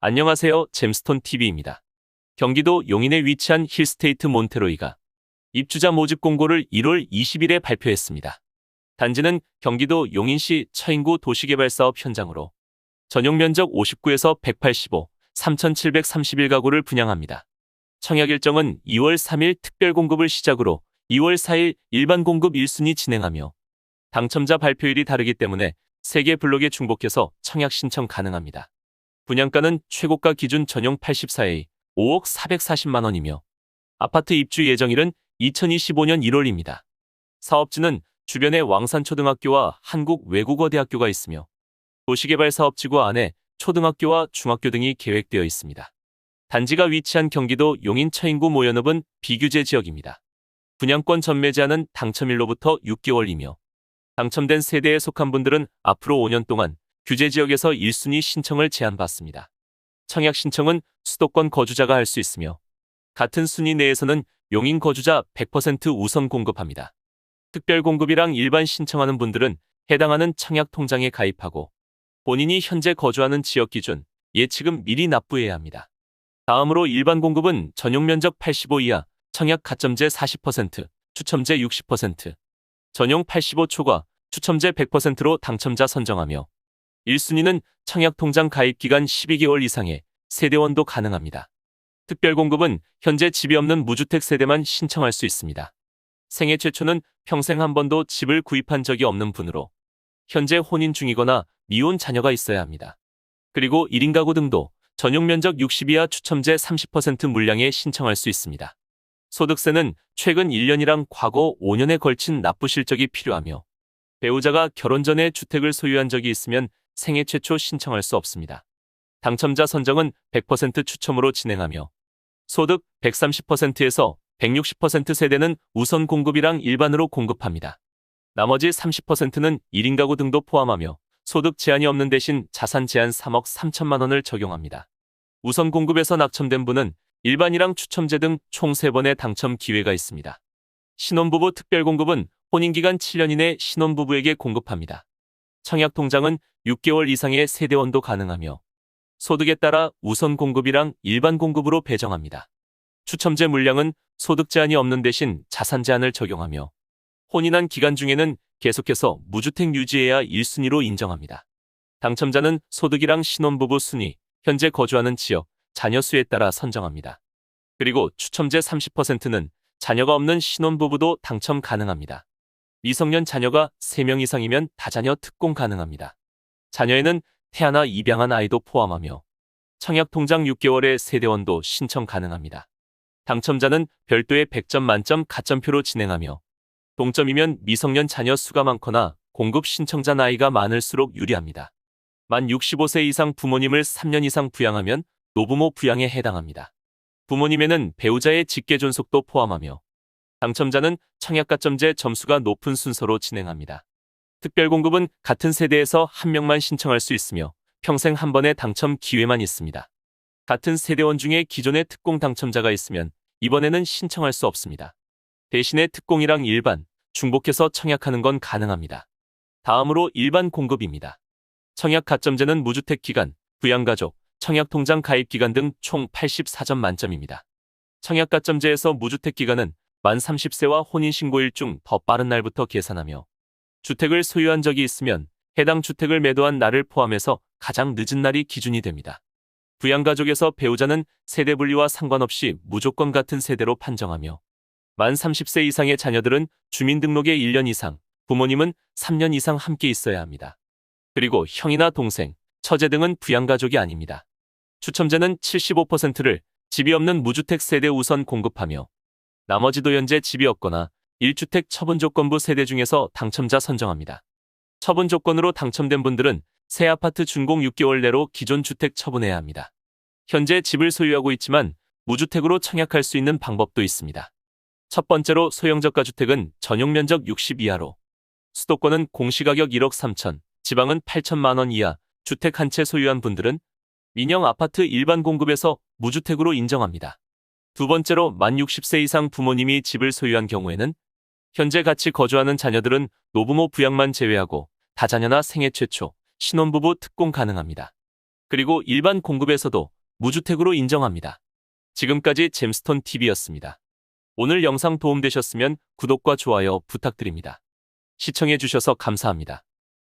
안녕하세요. 잼스톤TV입니다. 경기도 용인에 위치한 힐스테이트 몬테로이가 입주자 모집 공고를 1월 20일에 발표했습니다. 단지는 경기도 용인시 처인구 도시개발사업 현장으로 전용 면적 59에서 185, 3,731가구를 분양합니다. 청약 일정은 2월 3일 특별 공급을 시작으로 2월 4일 일반 공급 1순위 진행하며 당첨자 발표일이 다르기 때문에 3개 블록에 중복해서 청약 신청 가능합니다. 분양가는 최고가 기준 전용 84A 5억 440만 원이며 아파트 입주 예정일은 2025년 1월입니다. 사업지는 주변에 왕산초등학교와 한국외국어대학교가 있으며 도시개발사업지구 안에 초등학교와 중학교 등이 계획되어 있습니다. 단지가 위치한 경기도 용인 처인구 모연읍은 비규제 지역입니다. 분양권 전매 제한은 당첨일로부터 6개월이며 당첨된 세대에 속한 분들은 앞으로 5년 동안 규제 지역에서 1순위 신청을 제한받습니다. 청약 신청은 수도권 거주자가 할 수 있으며 같은 순위 내에서는 용인 거주자 100% 우선 공급합니다. 특별 공급이랑 일반 신청하는 분들은 해당하는 청약 통장에 가입하고 본인이 현재 거주하는 지역 기준 예치금 미리 납부해야 합니다. 다음으로 일반 공급은 전용 면적 85 이하, 청약 가점제 40%, 추첨제 60%, 전용 85 초과, 추첨제 100%로 당첨자 선정하며 1순위는 청약통장 가입기간 12개월 이상의 세대원도 가능합니다. 특별공급은 현재 집이 없는 무주택 세대만 신청할 수 있습니다. 생애 최초는 평생 한 번도 집을 구입한 적이 없는 분으로 현재 혼인 중이거나 미혼 자녀가 있어야 합니다. 그리고 1인 가구 등도 전용 면적 60 이하 추첨제 30% 물량에 신청할 수 있습니다. 소득세는 최근 1년이랑 과거 5년에 걸친 납부 실적이 필요하며 배우자가 결혼 전에 주택을 소유한 적이 있으면 생애 최초 신청할 수 없습니다. 당첨자 선정은 100% 추첨으로 진행하며 소득 130%에서 160% 세대는 우선 공급이랑 일반으로 공급합니다. 나머지 30%는 1인 가구 등도 포함하며 소득 제한이 없는 대신 자산 제한 3억 3천만 원을 적용합니다. 우선 공급에서 낙첨된 분은 일반이랑 추첨제 등 총 3번의 당첨 기회가 있습니다. 신혼부부 특별공급은 혼인기간 7년 이내 신혼부부에게 공급합니다. 청약통장은 6개월 이상의 세대원도 가능하며 소득에 따라 우선 공급이랑 일반 공급으로 배정합니다. 추첨제 물량은 소득 제한이 없는 대신 자산 제한을 적용하며 혼인한 기간 중에는 계속해서 무주택 유지해야 1순위로 인정합니다. 당첨자는 소득이랑 신혼부부 순위, 현재 거주하는 지역, 자녀 수에 따라 선정합니다. 그리고 추첨제 30%는 자녀가 없는 신혼부부도 당첨 가능합니다. 미성년 자녀가 3명 이상이면 다자녀 특공 가능합니다. 자녀에는 태아나 입양한 아이도 포함하며 청약통장 6개월의 세대원도 신청 가능합니다. 당첨자는 별도의 100점 만점 가점표로 진행하며 동점이면 미성년 자녀 수가 많거나 공급 신청자 나이가 많을수록 유리합니다. 만 65세 이상 부모님을 3년 이상 부양하면 노부모 부양에 해당합니다. 부모님에는 배우자의 직계 존속도 포함하며 당첨자는 청약가점제 점수가 높은 순서로 진행합니다. 특별공급은 같은 세대에서 한 명만 신청할 수 있으며 평생 한 번의 당첨 기회만 있습니다. 같은 세대원 중에 기존의 특공 당첨자가 있으면 이번에는 신청할 수 없습니다. 대신에 특공이랑 일반, 중복해서 청약하는 건 가능합니다. 다음으로 일반 공급입니다. 청약 가점제는 무주택 기간, 부양가족, 청약통장 가입 기간 등 총 84점 만점입니다. 청약 가점제에서 무주택 기간은 만 30세와 혼인신고일 중 더 빠른 날부터 계산하며 주택을 소유한 적이 있으면 해당 주택을 매도한 날을 포함해서 가장 늦은 날이 기준이 됩니다. 부양가족에서 배우자는 세대 분리와 상관없이 무조건 같은 세대로 판정하며 만 30세 이상의 자녀들은 주민등록에 1년 이상, 부모님은 3년 이상 함께 있어야 합니다. 그리고 형이나 동생, 처제 등은 부양가족이 아닙니다. 추첨제는 75%를 집이 없는 무주택 세대 우선 공급하며 나머지도 현재 집이 없거나 1주택 처분조건부 세대 중에서 당첨자 선정합니다. 처분 조건으로 당첨된 분들은 새 아파트 준공 6개월 내로 기존 주택 처분해야 합니다. 현재 집을 소유하고 있지만 무주택으로 청약할 수 있는 방법도 있습니다. 첫 번째로 소형저가주택은 전용 면적 60 이하로 수도권은 공시가격 1억 3천, 지방은 8천만 원 이하 주택 한 채 소유한 분들은 민영 아파트 일반 공급에서 무주택으로 인정합니다. 두 번째로 만 60세 이상 부모님이 집을 소유한 경우에는 현재 같이 거주하는 자녀들은 노부모 부양만 제외하고 다자녀나 생애 최초, 신혼부부 특공 가능합니다. 그리고 일반 공급에서도 무주택으로 인정합니다. 지금까지 잼스톤 TV였습니다. 오늘 영상 도움되셨으면 구독과 좋아요 부탁드립니다. 시청해주셔서 감사합니다.